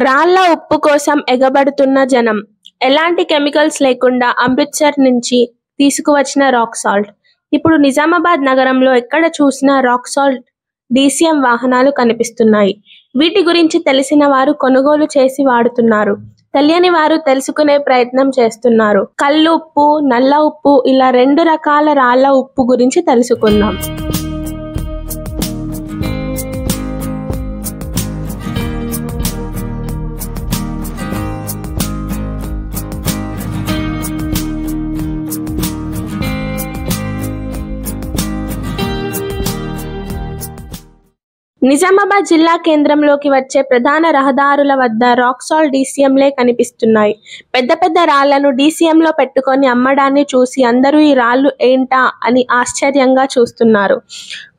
రాళ్ల ఉప్పు కోసం ఎగబడుతున్న జనం. ఎలాంటి కెమికల్స్ లేకుండా అమృత్సర్ నుంచి తీసుకువచ్చిన రాక్ సాల్ట్. ఇప్పుడు నిజామాబాద్ నగరంలో ఎక్కడ చూసినా రాక్ సాల్ట్ డీసీఎం వాహనాలు కనిపిస్తున్నాయి. వీటి గురించి తెలిసిన వారు కొనుగోలు చేసి వాడుతున్నారు. తెలియని వారు తెలుసుకునే ప్రయత్నం చేస్తున్నారు. కల్లు ఉప్పు, నల్ల ఉప్పు ఇలా 2 రకాల రాళ్ల ఉప్పు గురించి తెలుసుకుందాం. నిజామాబాద్ జిల్లా కేంద్రంలోకి వచ్చే ప్రధాన రహదారుల వద్ద రాక్ సాల్ట్ డీసీఎంలే కనిపిస్తున్నాయి. పెద్ద పెద్ద రాళ్లను డీసీఎంలో పెట్టుకొని అమ్మడాన్ని చూసి అందరూ ఈ రాళ్లు ఏంటా అని ఆశ్చర్యంగా చూస్తున్నారు.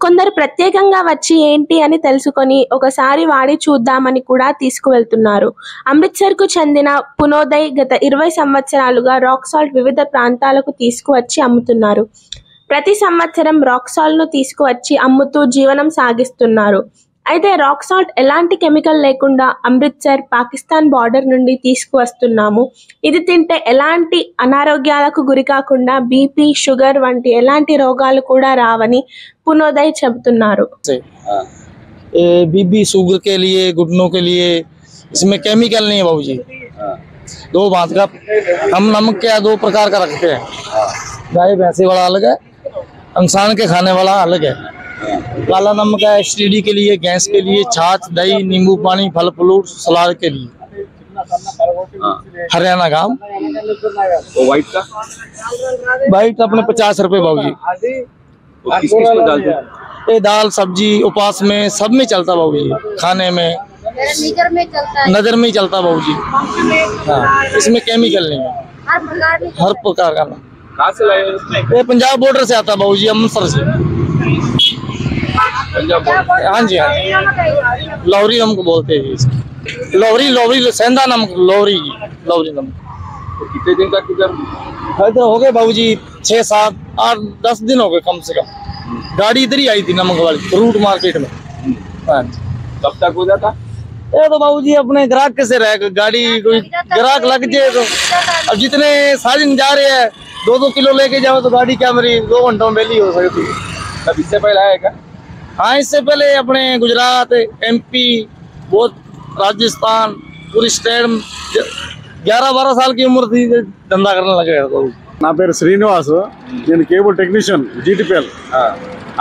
కొందరు ప్రత్యేకంగా వచ్చి ఏంటి అని తెలుసుకొని ఒకసారి వాడి చూద్దామని కూడా తీసుకువెళ్తున్నారు. అమృత్సర్కు చెందిన పునోదయ్ గత 20 సంవత్సరాలుగా రాక్ సాల్ట్ వివిధ ప్రాంతాలకు తీసుకువచ్చి అమ్ముతున్నారు. ప్రతి సంవత్సరం రాక్ సాల్ట్ ను తీసుకువచ్చి అమ్ముతూ జీవనం సాగిస్తున్నారు. అయితే రాక్ సాల్ట్ ఎలాంటి కెమికల్ లేకుండా అమృత్సర్ పాకిస్తాన్ బార్డర్ నుండి తీసుకువస్తున్నాము. ఇది తింటే ఎలాంటి అనారోగ్యాలకు గురి కాకుండా బీపీ, షుగర్ వంటి ఎలాంటి రోగాలు కూడా రావని పునోదయ్ చెబుతున్నారు. बीपी शुगर के लिए, घुटनों के लिए इसमें केमिकल नहीं है बाबूजी। 2 बात का हम नमक क्या 2 प्रकार का रखते हैं। गाय भैंसे वाला अलग है, इंसान के खाने वाला अलग है। काला नमक है एसटीडी के लिए, गैस के लिए, छाछ, दही, नींबू पानी, फल फ्रूट, सलाद के लिए। हरियाणा गांव। व्हाइट का व्हाइट अपने 50 रुपए बाबूजी। किस में डालते हैं? ये दाल सब्जी उपास में सब में चलता बाबूजी। खाने में नजर में ही चलता बाबूजी। हाँ, इसमें केमिकल नहीं है, हर प्रकार का। कहाँ से लाए? ये पंजाब बॉर्डर से आता बाबूजी, अमृतसर से। पंजाब हाँ जी, हाँ जी। लौरी नमक बोलते हैं इसको। लौरी सेंधा नमक, लौरी नमक। तो कितने दिन तक इधर? इधर हो गए बाबूजी 6, 7, 8, 10 दिन हो गए कम से कम। गाड़ी इधर ही आई थी नमक वाली, रूट मार्केट में। हाँ जी। कब तक हो जाता? ये तो बाबूजी अपने ग्राहक कैसे रहेगा, गाड़ी कोई ग्राहक लग जाए तो। अब जितने साजिन जा रहे हैं 2-2 किलो लेके जाओ तो गाड़ी क्या मेरी 2 घंटों में वेली हो सकती है। तब इससे पहले आएगा? हाँ, इससे पहले अपने गुजरात, एमपी, बहुत राजस्थान, पूरी स्टेट 11-12 साल की उम्र थी धंधा करने लगे। నా పేరు శ్రీనివాస్, నేను కేబుల్ టెక్నీషియన్ జీటీపీఎల్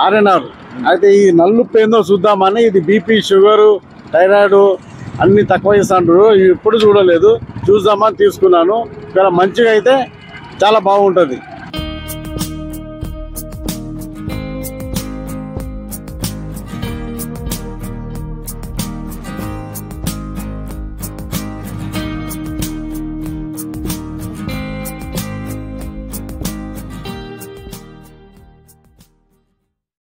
ఆర్ఎన్ఆర్. అయితే ఈ నల్లుప్పు ఏందో చూద్దామని, ఇది బీపీ, షుగరు, థైరాయిడ్ అన్ని తక్కువ చేస్తుంటారు, ఎప్పుడు చూడలేదు, చూద్దామని తీసుకున్నాను. ఇక్కడ మంచిగా అయితే చాలా బాగుంటుంది.